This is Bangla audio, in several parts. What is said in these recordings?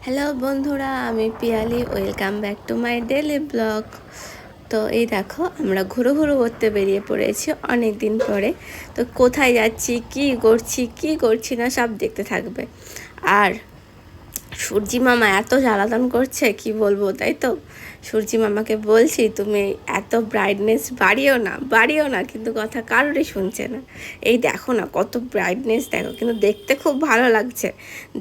হ্যালো বন্ধুরা, আমি Piyali. Welcome back to my daily blog. তো এই দেখো, আমরা ঘুরো ঘুরো করতে বেরিয়ে পড়েছি অনেক দিন পরে। তো কোথায় যাচ্ছি, কি করছি না সব দেখতে থাকবে। আর সূর্যি মামা এত জ্বালাতন করছে কি বলবো, তাই তো। সূর্যি মামাকে বলছি তুমি এত ব্রাইটনেস বাড়িও না, কিন্তু কথা কারোরই শুনছে না। এই দেখো না কত ব্রাইটনেস, দেখো, কিন্তু দেখতে খুব ভালো লাগছে।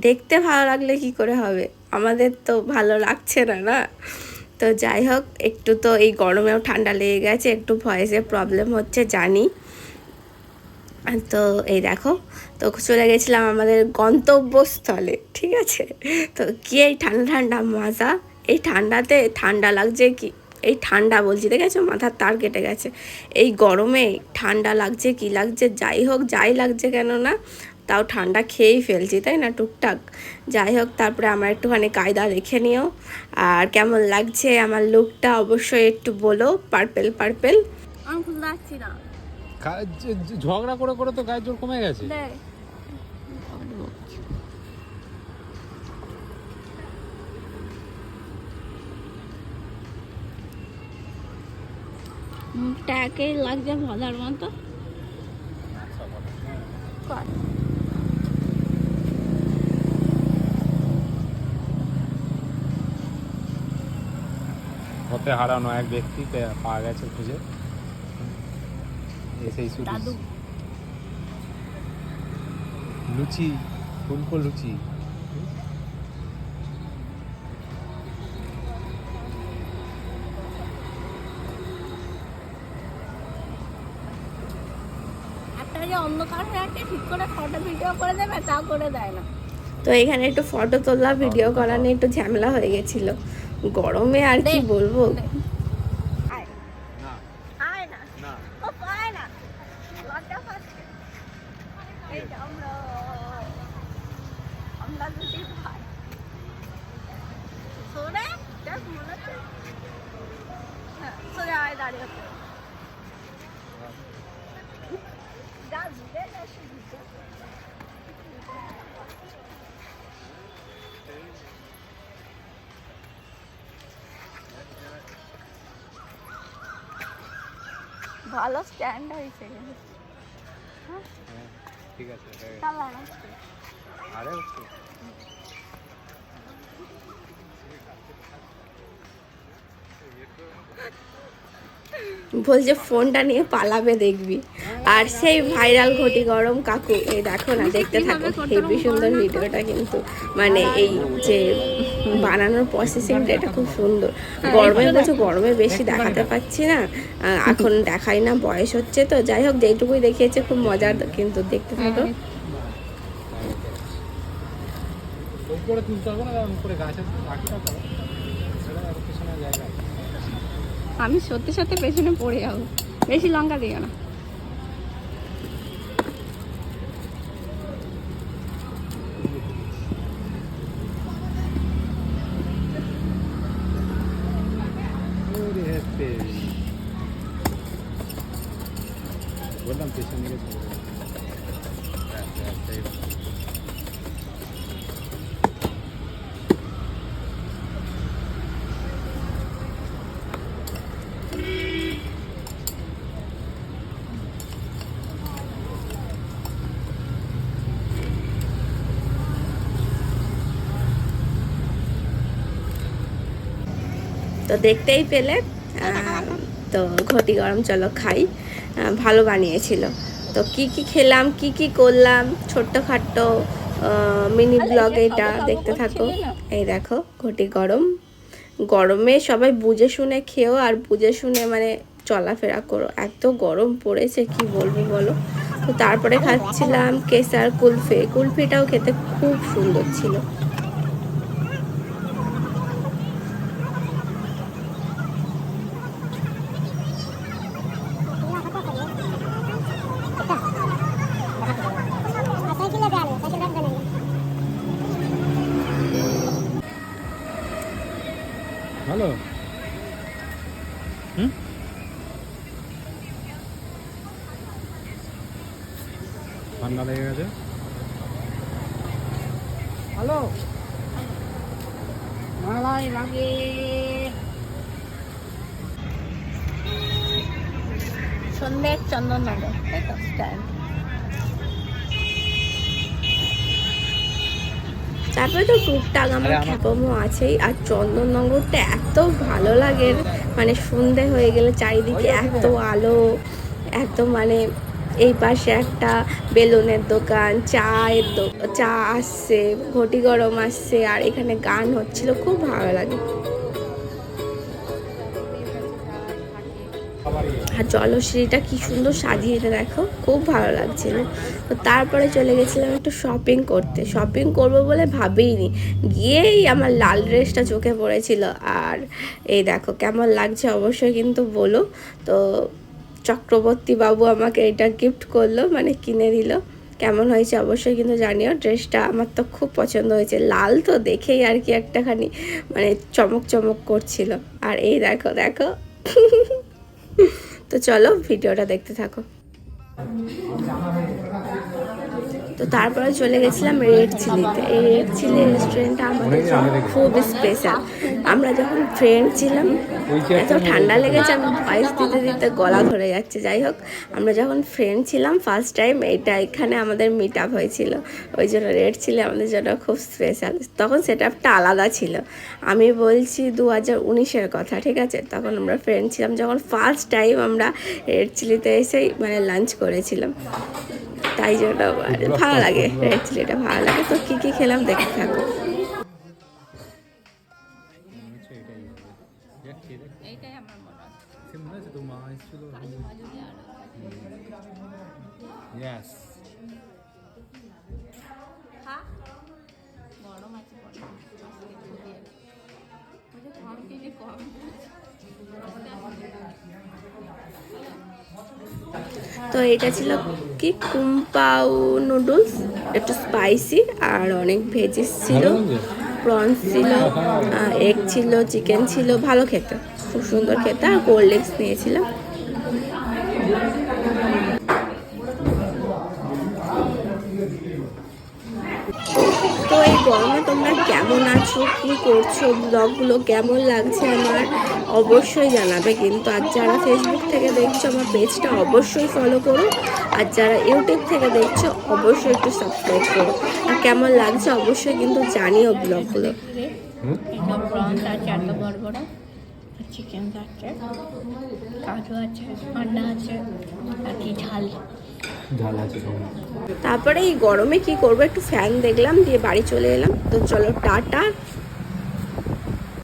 দেখতে ভালো লাগলে কি করে হবে, আমাদের তো ভালো লাগছে না, না। তো যাই হোক, একটু তো এই গরমেও ঠান্ডা লেগে গেছে, একটু ভয়েসের প্রবলেম হচ্ছে জানি। তো এই দেখো, তো চলে গেছিলাম আমাদের গন্তব্যস্থলে, ঠিক আছে। তো কি এই ঠান্ডা ঠান্ডা মজা, এই ঠান্ডাতে ঠান্ডা লাগছে কি, এই ঠান্ডা বলছি, দেখেছো মাথার তার কেটে গেছে। এই গরমে ঠান্ডা লাগছে কি লাগছে, যাই হোক যাই লাগছে কেন না, তাও ঠান্ডা খেয়েই ফেলছি, তাই না, টুকটাক। যাই হোক, তারপরে আমার একটুখানি কায়দা দেখে নিও। আর কেমন লাগছে আমার লুকটা অবশ্যই একটু বলো, পার্পেল পার্পেল। আমি খুব লাগছি না, ঝগড়া করে করে তো গায়ের জোর কমে গেছে। মুখটাকে লাগছে ভাজার মতো। পথে হারানো এক ব্যক্তি পাওয়া গেছে খুঁজে, এসেই শুধু লুচি, ফুলকো লুচি। একটা যে অন্ধকার হয়ে আছে, ঠিক করে ফটো ভিডিও করে দেবে, তাও করে দেয় না। তো এখানে একটু ফটো তোলা ভিডিও করা নিয়ে একটু ঝামেলা হয়ে গেছিল গরমে, আর কি বলবো। ভালো স্ট্যান্ড হয়েছে, ঠিক আছে, বলছে ফোনটা নিয়ে পালাবে দেখবি। আর সেই ভাইরাল ঘটি গরম কাকু, এই দেখো না, দেখতে থাকো, হেবি সুন্দর ভিডিওটা কিন্তু, মানে এই যে বানানোর প্রসেসিংটা, এটা খুব সুন্দর। গরমে বলছো, গরমে বেশি দেখাতে পাচ্ছি না, এখন দেখাই না, বয়স হচ্ছে তো। যাই হোক, যেটুকুই দেখিয়েছে খুব মজার, কিন্তু দেখতে থাকো। আমি সত্যি সত্যি পেছনে পড়ে যাবো, বেশি লঙ্কা দিও না। বললাম পেছন দিকে তো দেখতেই পেলে, তো ঘটি গরম চলো খাই, ভালো বানিয়েছিল। তো কি কি খেলাম, কি কি করলাম, ছোট্টখাট্টো মিনি ব্লগ, এটা দেখতে থাকো। এই দেখো ঘটি গরম, গরমে সবাই বুঝে শুনে খেও, আর বুঝে শুনে মানে চলাফেরা করো, এত গরম পড়েছে কি বলবো বলো। তো তারপরে খাচ্ছিলাম কেসার কুলফি, কুলফিটাও খেতে খুব সুন্দর ছিল। ভালো। ঠান্ডা লেগে গেছে। হ্যালো। জয় লাগে। সন্ধ্যের চন্দননগর, তাই তো স্ট্যান্ড। তারপরে তো টুকটাক আমার খ্যাপমো আছেই। আর চন্দননগরটা এত ভালো লাগে, মানে সন্ধে হয়ে গেলে চারিদিকে এত আলো, একদম মানে এই পাশে একটা বেলুনের দোকান, চা আসছে, ঘটি গরম আসছে, আর এখানে গান হচ্ছিল, খুব ভালো লাগে। আর জলশ্রীটা কি সুন্দর সাজিয়েছে দেখো, খুব ভালো লাগছিল। তো তারপরে চলে গেছিলাম একটু শপিং করতে। শপিং করবো বলে ভাবিনি, গিয়েই আমার লাল ড্রেসটা চোখে পড়েছিল। আর এই দেখো কেমন লাগছে অবশ্যই কিন্তু বলো। তো চক্রবর্তী বাবু আমাকে এটা গিফট করলো, মানে কিনে দিল। কেমন হয়েছে অবশ্যই কিন্তু জানিও। ড্রেসটা আমার তো খুব পছন্দ হয়েছে, লাল তো দেখেই আর কি একটাখানি মানে চমক চমক করছিল। আর এই দেখো দেখো তো চলো ভিডিওটা দেখতে থাকো। তো তারপরে চলে গেছিলাম রেড চিলিতে। এই রেড চিলি রেস্টুরেন্টটা আমাদের জন্য খুব স্পেশাল। আমরা যখন ফ্রেন্ড ছিলাম, এত ঠান্ডা লেগেছে আমি ভয়েস দিতে দিতে গলা ধরে যাচ্ছে। যাই হোক, আমরা যখন ফ্রেন্ড ছিলাম ফার্স্ট টাইম এখানে আমাদের মিট আপ হয়েছিল, ওই জন্য রেড চিলি আমাদের জন্য খুব স্পেশাল। তখন সেট আপটা আলাদা ছিল, আমি বলছি 2019-এর কথা, ঠিক আছে? তখন আমরা ফ্রেন্ড ছিলাম, যখন ফার্স্ট টাইম আমরা রেড চিলিতে এসেই মানে লাঞ্চ করেছিলাম। তাই জন্য ভালো লাগে, রেড চিলিটা ভালো লাগে। তো কী কী খেলাম দেখতে থাকো। এইটাই আমার মনে হয়। গরম আছে তো এটা ছিল কি কুম্পাউ নুডলস, একটু স্পাইসি আর অনেক ভেজিস ছিল, প্রনস ছিল, এগ ছিল, চিকেন ছিল, ভালো খেতে, খুব সুন্দর খেতে। আর কোল্ড ড্রিঙ্কস নিয়েছিলাম। তো এই গরমে তোমরা কেমন আছো, কী করছো, ব্লগগুলো কেমন লাগছে আমার অবশ্যই জানাবে কিন্তু। আর যারা ফেসবুক থেকে দেখছো আমার পেজটা অবশ্যই ফলো করো, আর যারা ইউটিউব থেকে দেখছো অবশ্যই একটু সাবস্ক্রাইব করো। আর কেমন লাগছে অবশ্যই কিন্তু জানিও ব্লগগুলো। এসব প্রনস আছে এত বড় বড়, চিকেন আছে, কাজু আছে, আন্ডা আছে, আর কি ঝাল আছে। তারপরে এই গরমে কি করবো, একটু ফ্যান দেখলাম, দিয়ে বাড়ি চলে এলাম। তো চলো টাটা।